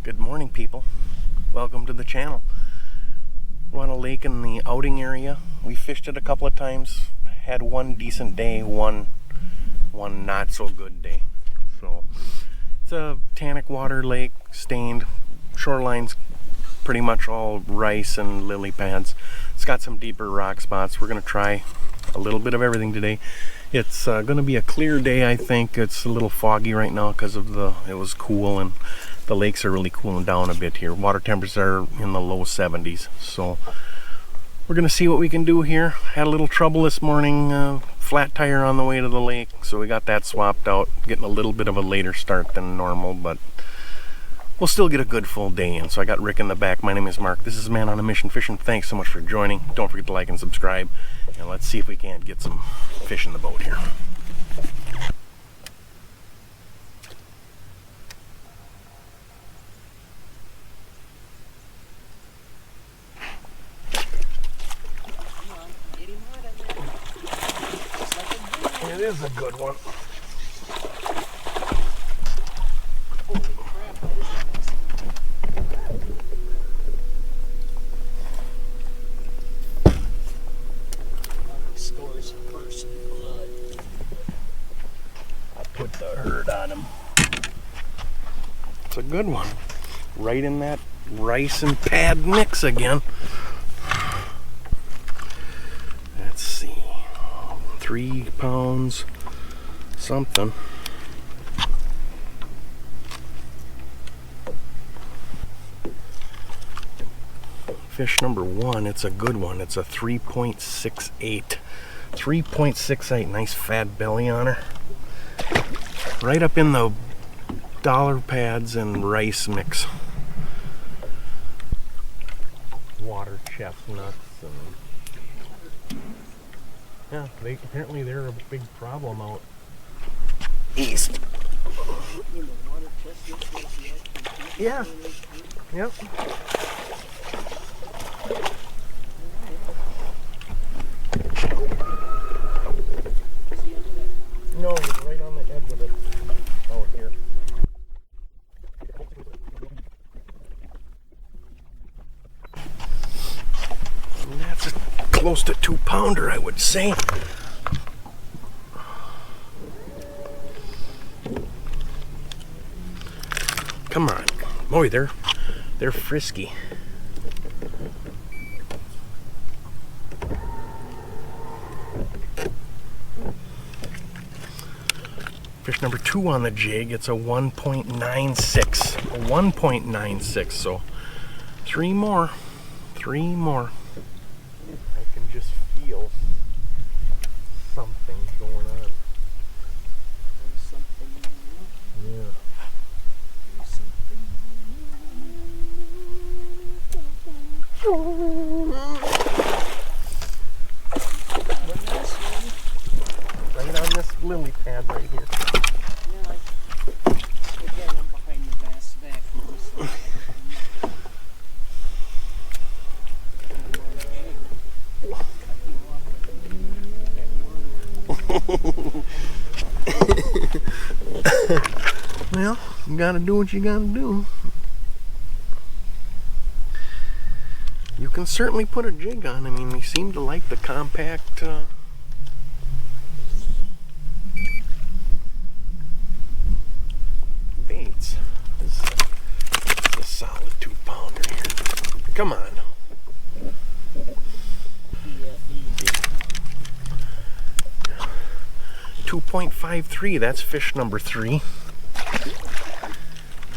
Good morning, people. Welcome to the channel. We're on a lake in the outing area. We fished it a couple of times. Had one decent day, one not so good day. So it's a tannic water lake, stained. Shoreline's pretty much all rice and lily pads. It's got some deeper rock spots. We're gonna try a little bit of everything today. It's gonna be a clear day, I think. It's a little foggy right now because of it was cool, and the lakes are really cooling down a bit here. Water temperatures are in the low 70s. So we're gonna see what we can do here. Had a little trouble this morning, flat tire on the way to the lake, so we got that swapped out. Getting a little bit of a later start than normal, but we'll still get a good full day in. So I got Rick in the back. My name is Mark. This is Man on a Mission Fishing. Thanks so much for joining. Don't forget to like and subscribe. And let's see if we can't get some fish in the boat here. It is a good one. Holy crap, scores first blood. I put the herd on him. It's a good one. Right in that rice and pad mix again. Let's see. 3 pounds something. Fish number 1, it's a good one. It's a 3.68. 3.68, nice fat belly on her. Right up in the dollar pads and rice mix. Water chestnuts and yeah, apparently they're a big problem out east. Yeah. Yep. No, he's right on the edge of it out here. And that's a close to 2-pounder, I would say. Come on. Boy, they're frisky. Fish number 2 on the jig. It's a 1.96. A 1.96. So 3 more. 3 more. I can just feel something going on. Yeah. Right on this lily pad right here. Yeah, again, I'm behind the bass vacuum. Well, you gotta do what you gotta do. You can certainly put a jig on. I mean, they seem to like the compact baits. This is a solid 2-pounder here. Come on. 2.53, that's fish number 3.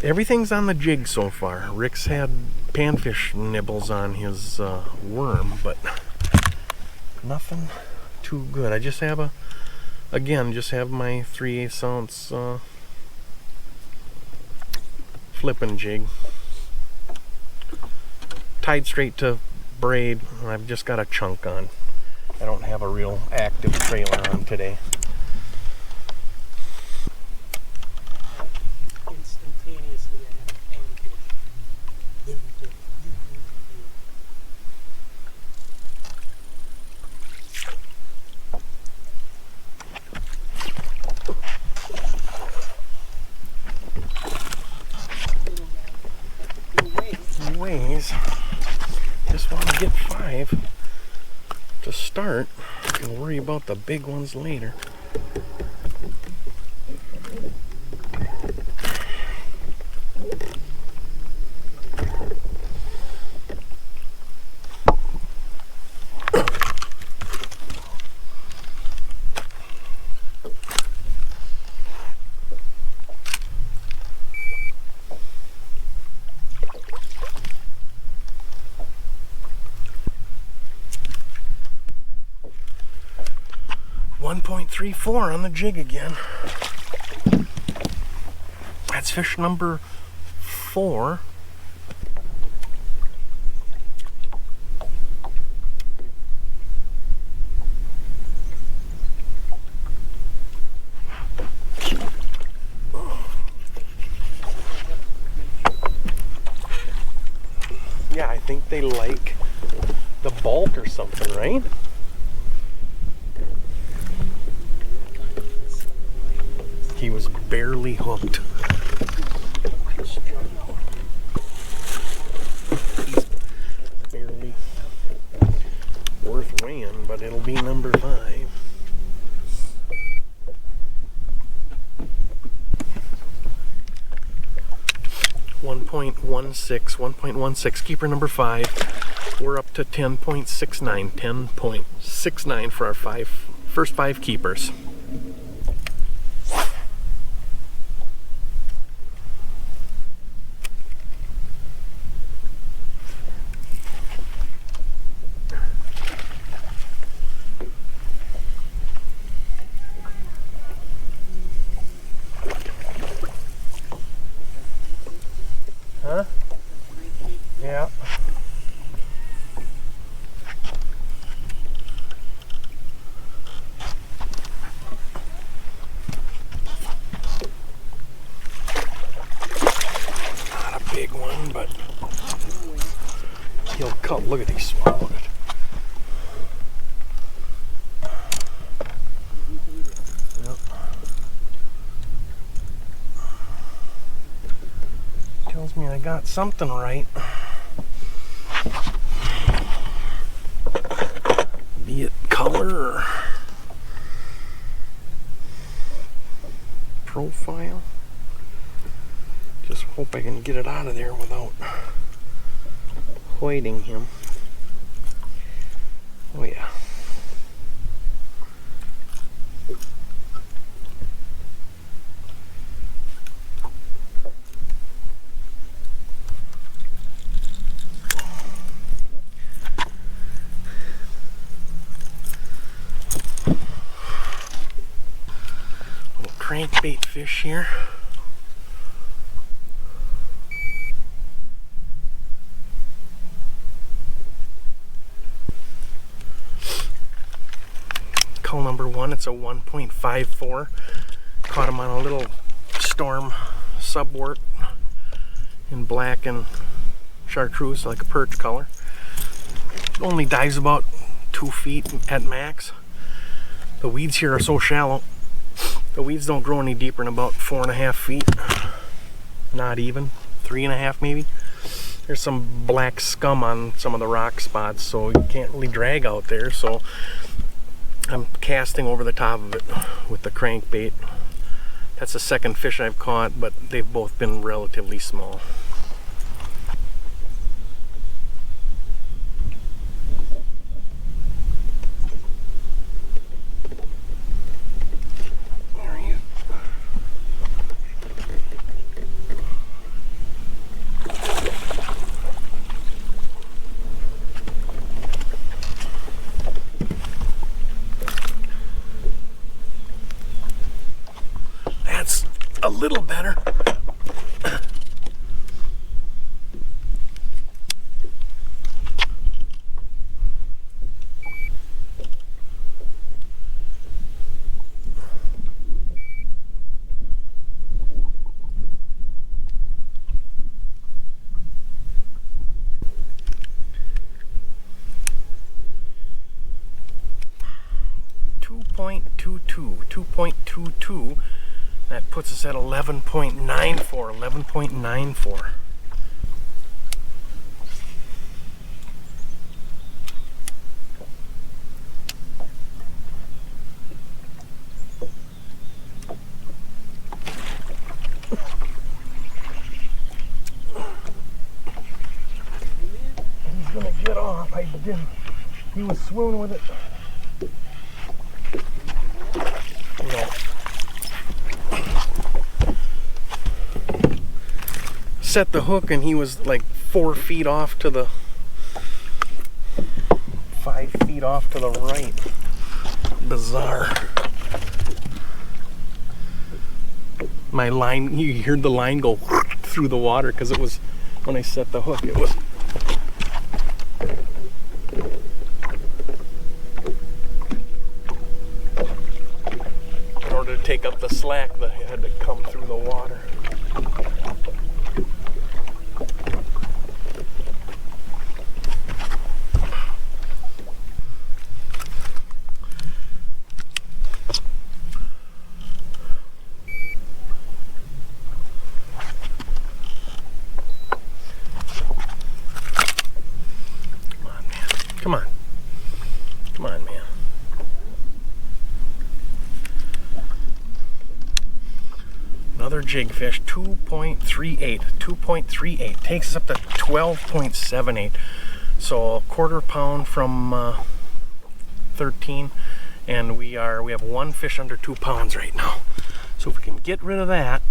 Everything's on the jig so far. Rick's had panfish nibbles on his worm, but nothing too good. I just have my 3/8 ounce flipping jig. Tied straight to braid, and I've just got a chunk on. I don't have a real active trailer on today. Instantaneously, I have a panfish. ways. Just want to get 5 to start and worry about the big ones later. .34 on the jig again. That's fish number 4. Yeah, I think they like the bulk or something, right? He was barely hooked. He's barely worth weighing, but it'll be number 5. .16, keeper number 5. We're up to 10.69. 10.69 for our first 5 keepers. Huh? Yeah. Not a big one, but he'll come. Look at he swallowed it. Yep. Tells me I got something right. Be it color or profile. Just hope I can get it out of there without hoiding him. Oh yeah. Crankbait fish here. Cull number 1, it's a 1.54. Caught him on a little storm subwort in black and chartreuse, like a perch color. Only dives about 2 feet at max. The weeds here are so shallow. The weeds don't grow any deeper than about 4.5 feet. Not even. 3.5 maybe. There's some black scum on some of the rock spots, so you can't really drag out there. So I'm casting over the top of it with the crankbait. That's the second fish I've caught, but they've both been relatively small. That's a little better. .22. That puts us at 11.94. 11.94. off. I didn't. He was swooning with it. No. Set the hook and he was like 4 feet off to the 5 feet off to the right. Bizarre. My line, you heard the line go through the water because it was, when I set the hook, it was. In order to take up the slack, it had to come through the water. Come on. Come on, man. Another jig fish, 2.38. 2.38. Takes us up to 12.78. So a quarter pound from 13. And we have one fish under 2 pounds right now. So if we can get rid of that,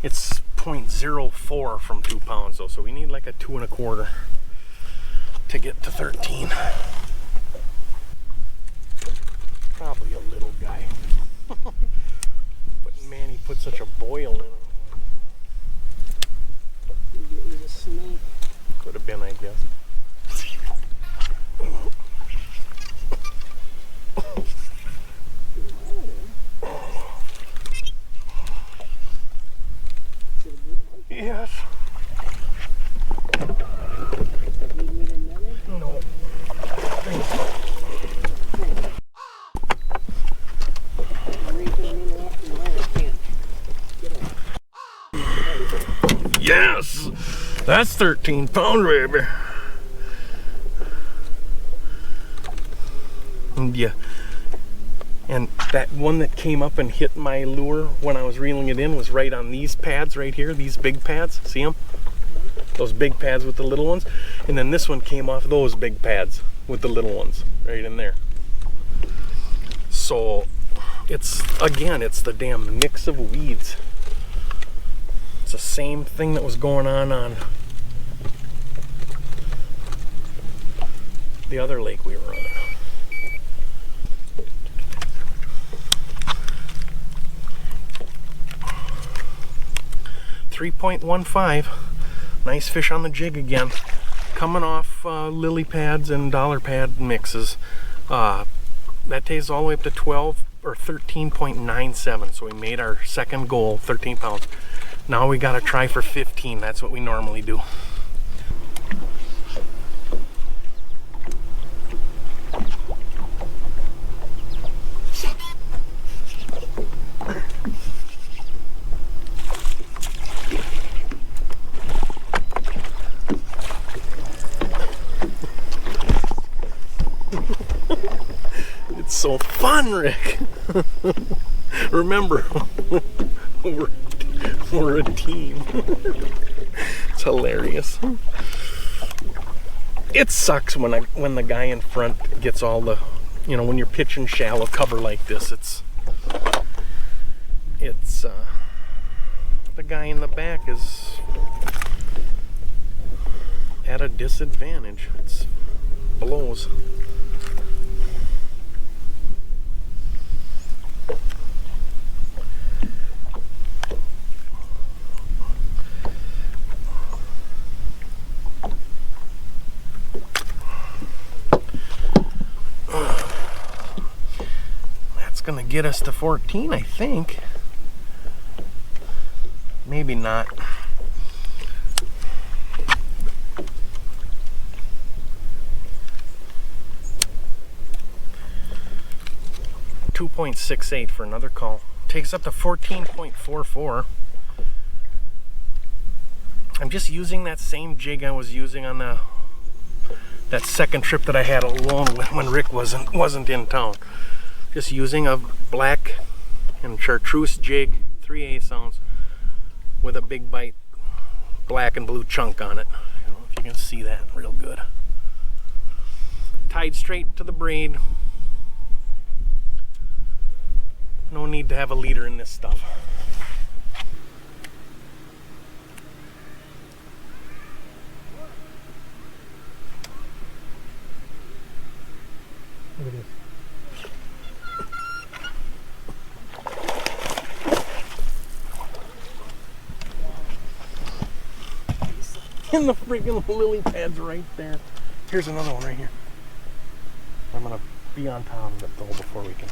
it's 0.04 from 2 pounds though. So we need like a 2 1/4 to get to 13. Probably a little guy. But man, he put such a boil in him. Maybe it was a snake. Could have been, I guess. Yes. No. Yes! That's 13 pound, baby. Yeah. And that one that came up and hit my lure when I was reeling it in was right on these pads right here, these big pads. See them? Those big pads with the little ones. And then this one came off those big pads with the little ones right in there. So it's, again, it's the damn mix of weeds. It's the same thing that was going on the other lake we were on. 3.15. Nice fish on the jig again. Coming off lily pads and dollar pad mixes. That takes all the way up to 12 or 13.97. So we made our second goal, 13 pounds. Now we gotta try for 15. That's what we normally do. It's so fun, Rick. Remember, we're a team. It's hilarious. It sucks when the guy in front gets all the, when you're pitching shallow cover like this. It's the guy in the back is at a disadvantage. It blows. Gonna get us to 14, I think. Maybe not. $2.68 for another call. Takes up to 14.44. I'm just using that same jig I was using on that second trip that I had alone when Rick wasn't in town. Just using a black and chartreuse jig, 3/8 ounce, with a big bite black and blue chunk on it. If you can see that real good. Tied straight to the braid. No need to have a leader in this stuff. Look at this. And the freaking lily pads right there. Here's another one right here. I'm gonna be on top of it though before we can.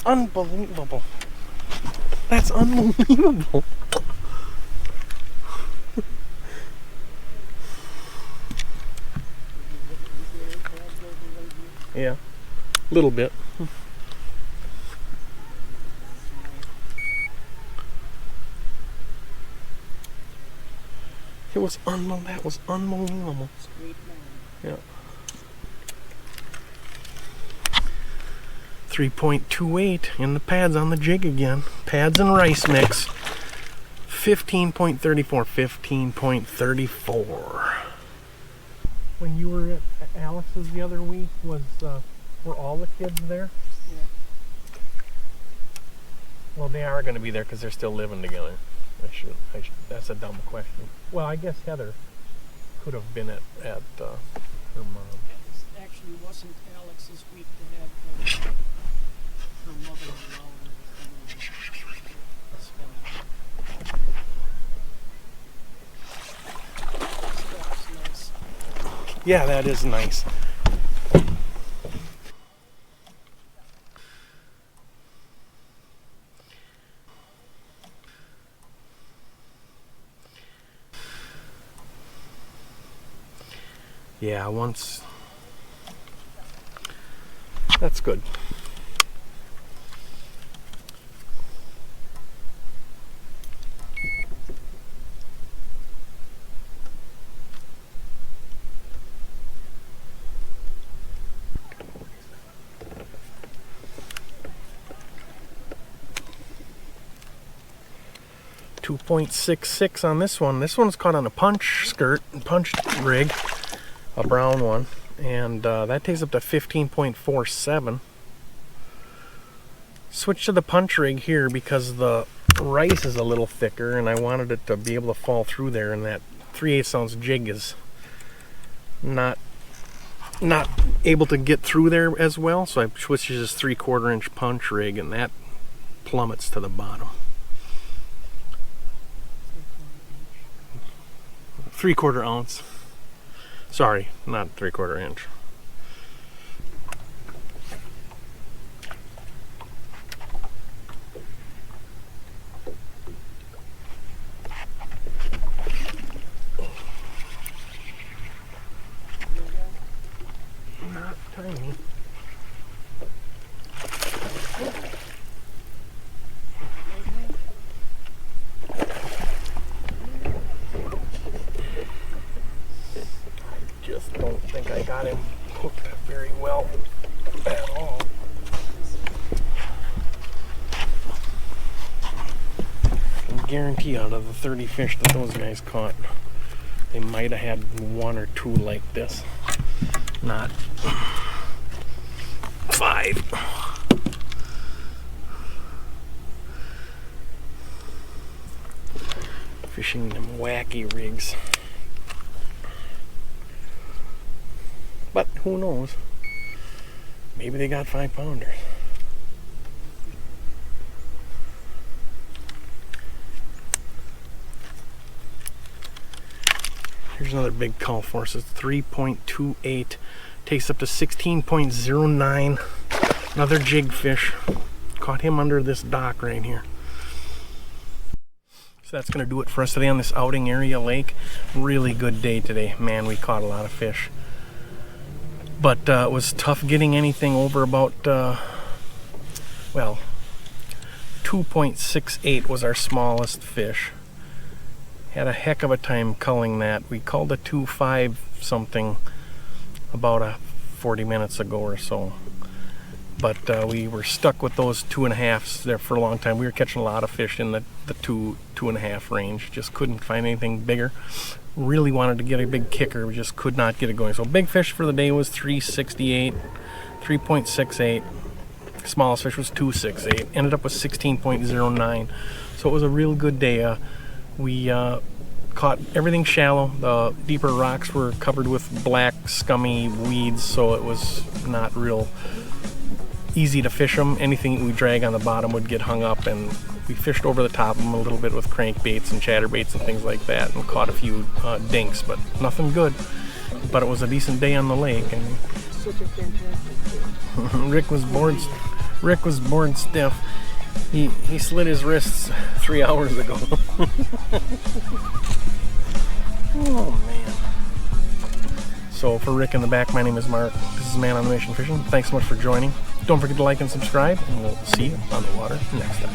Unbelievable. That's unbelievable. Yeah, a little bit. It was unbelievable. That was unbelievable. Yeah. 3.28 in the pads on the jig again. Pads and rice mix. 15.34. 15.34. When you were at Alex's the other week, were all the kids there? Yeah. Well, they are going to be there because they're still living together. That's a dumb question. Well, I guess Heather could have been at her mom. It actually wasn't Alex's week to have her mother-in-law so that was nice. Yeah, that is nice. Yeah, once. That's good. .66 on this one. This one's caught on a punch rig, a brown one, and that takes up to 15.47. Switch to the punch rig here because the rice is a little thicker, and I wanted it to be able to fall through there, and that 3/8 ounce jig is not able to get through there as well. So I switched to this 3/4 inch punch rig, and that plummets to the bottom. 3/4 ounce. Sorry, not 3/4 inch. Not tiny. Just don't think I got him hooked very well at all. I can guarantee out of the 30 fish that those guys caught, they might have had 1 or 2 like this. Not 5. Fishing them wacky rigs. But who knows? Maybe they got 5-pounders. Here's another big call force. It's 3.28. Takes up to 16.09. Another jig fish. Caught him under this dock right here. So that's going to do it for us today on this outing area lake. Really good day today. Man, we caught a lot of fish. But it was tough getting anything over about, well, 2.68 was our smallest fish. Had a heck of a time culling that. We culled a 2.5 something about 40 minutes ago or so. But we were stuck with those 2.5s there for a long time. We were catching a lot of fish in the 2.5 range. Just couldn't find anything bigger. Really wanted to get a big kicker. We just could not get it going. So big fish for the day was 368, 3.68. Smallest fish was 268. Ended up with 16.09. So it was a real good day. We caught everything shallow. The deeper rocks were covered with black, scummy weeds, so it was not real easy to fish them. Anything we drag on the bottom would get hung up, and we fished over the top of them a little bit with crankbaits and chatterbaits and things like that, and caught a few dinks, but nothing good. But it was a decent day on the lake, and Such a fantastic day. Rick was bored stiff. He slit his wrists 3 hours ago. Oh man. So for Rick in the back, my name is Mark. This is Man on the Mission Fishing. Thanks so much for joining. Don't forget to like and subscribe, and we'll see you on the water next time.